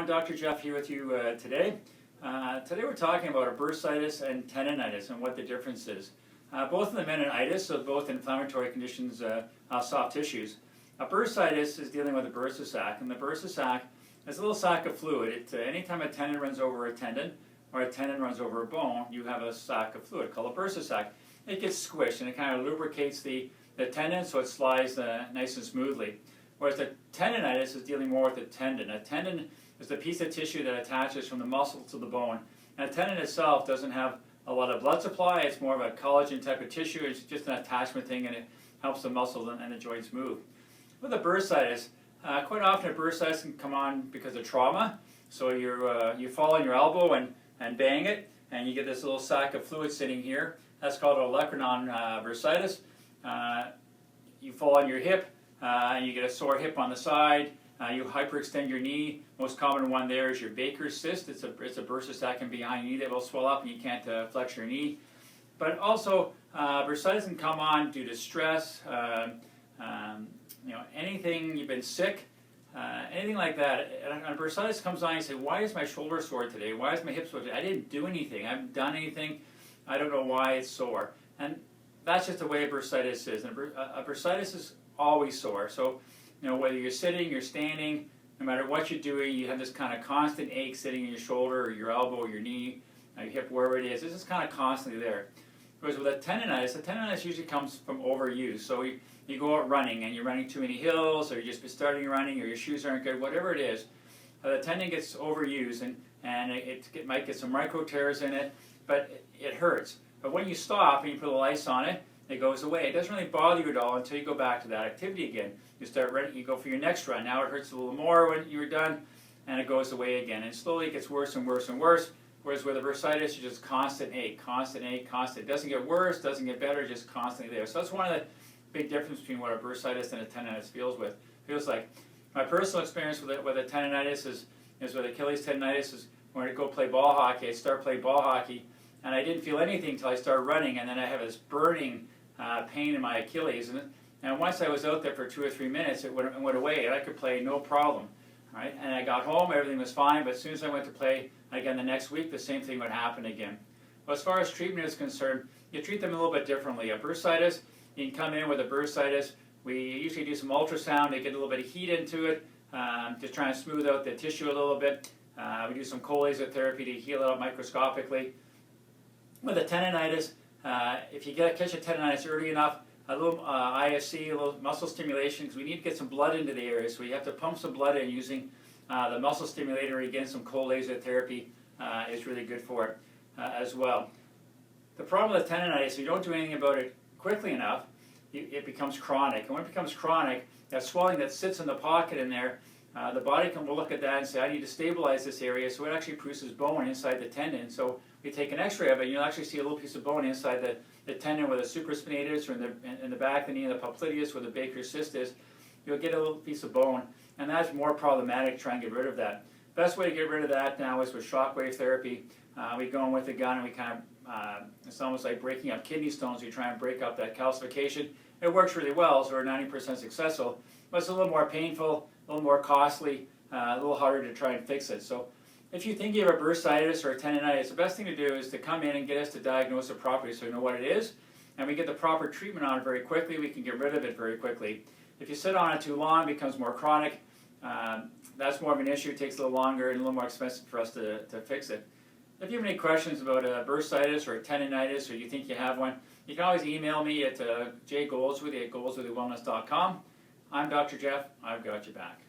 everyone, Dr. Jeff here with you today. Today we're talking about bursitis and tendonitis and what the difference is. Both of them meningitis, so both inflammatory conditions, soft tissues. Bursitis is dealing with a bursa sac, and the bursa sac is a little sac of fluid. Anytime a tendon runs over a tendon or a tendon runs over a bone, you have a sac of fluid called a bursa sac. It gets squished and it kind of lubricates the tendon so it slides nice and smoothly. Whereas the tendonitis is dealing more with the tendon. A tendon is the piece of tissue that attaches from the muscle to the bone. And a tendon itself doesn't have a lot of blood supply. It's more of a collagen type of tissue. It's just an attachment thing, and it helps the muscle and the joints move. With a bursitis, quite often a bursitis can come on because of trauma. So you fall on your elbow and bang it, and you get this little sac of fluid sitting here. That's called olecranon bursitis. You fall on your hip, and you get a sore hip on the side. You hyperextend your knee. Most common one there is your Baker's cyst. It's a bursa sac behind your knee that will swell up and you can't flex your knee. But also, bursitis can come on due to stress, anything, you've been sick, anything like that. And bursitis comes on and you say, why is my shoulder sore today? Why is my hip sore today? I didn't do anything. I haven't done anything. I don't know why it's sore. And that's just the way a bursitis is. And a bursitis is always sore. So, whether you're sitting, you're standing, no matter what you're doing, you have this kind of constant ache sitting in your shoulder or your elbow or your knee, your hip, wherever it is. This is kind of constantly there. Whereas with the tendonitis usually comes from overuse. So you go out running and you're running too many hills, or you're just starting running, or your shoes aren't good, whatever it is. The tendon gets overused and it might get some micro tears in it, but it hurts. But when you stop and you put a little ice on it, it goes away. It doesn't really bother you at all until you go back to that activity again. You start running, you go for your next run. Now it hurts a little more when you're done, and it goes away again. And slowly it gets worse and worse and worse. Whereas with a bursitis, it's just constant ache, constant ache, constant. It doesn't get worse, doesn't get better, just constantly there. So that's one of the big differences between what a bursitis and a tendonitis feels like. My personal experience with a tendonitis is with Achilles tendonitis is when I go play ball hockey. I start playing ball hockey, and I didn't feel anything until I started running, and then I have this burning pain in my Achilles. And once I was out there for 2 or 3 minutes, it went away, and I could play no problem. Right? And I got home, everything was fine, but as soon as I went to play again the next week, the same thing would happen again. Well, as far as treatment is concerned, you treat them a little bit differently. A bursitis, you can come in with a bursitis. We usually do some ultrasound to get a little bit of heat into it, to try and smooth out the tissue a little bit. We do some cold laser therapy to heal it out microscopically. With a tendonitis, if you catch a tendonitis early enough, a little ISC, a little muscle stimulation, because we need to get some blood into the area. So we have to pump some blood in using the muscle stimulator. Again, some cold laser therapy is really good for it as well. The problem with tendonitis, if you don't do anything about it quickly enough, it becomes chronic. And when it becomes chronic, that swelling that sits in the pocket in there, the body will look at that and say, I need to stabilize this area. So it actually produces bone inside the tendon. So we take an x-ray of it, and you'll actually see a little piece of bone inside the tendon where the supraspinatus, or in the back of the knee, the popliteus, where the Baker's cyst is. You'll get a little piece of bone, and that's more problematic to try and get rid of that. Best way to get rid of that now is with shockwave therapy. We go in with a gun, and we kind of, it's almost like breaking up kidney stones. We try and break up that calcification. It works really well, so we're 90% successful, but it's a little more painful, a little more costly, a little harder to try and fix it. So if you think you have a bursitis or a tendonitis, the best thing to do is to come in and get us to diagnose it properly so we know what it is, and we get the proper treatment on it very quickly. We can get rid of it very quickly. If you sit on it too long, it becomes more chronic. That's more of an issue. It takes a little longer and a little more expensive for us to fix it. If you have any questions about a bursitis or a tendonitis, or you think you have one, you can always email me at jgoldsworthy@goldsworthywellness.com. I'm Dr. Jeff. I've got your back.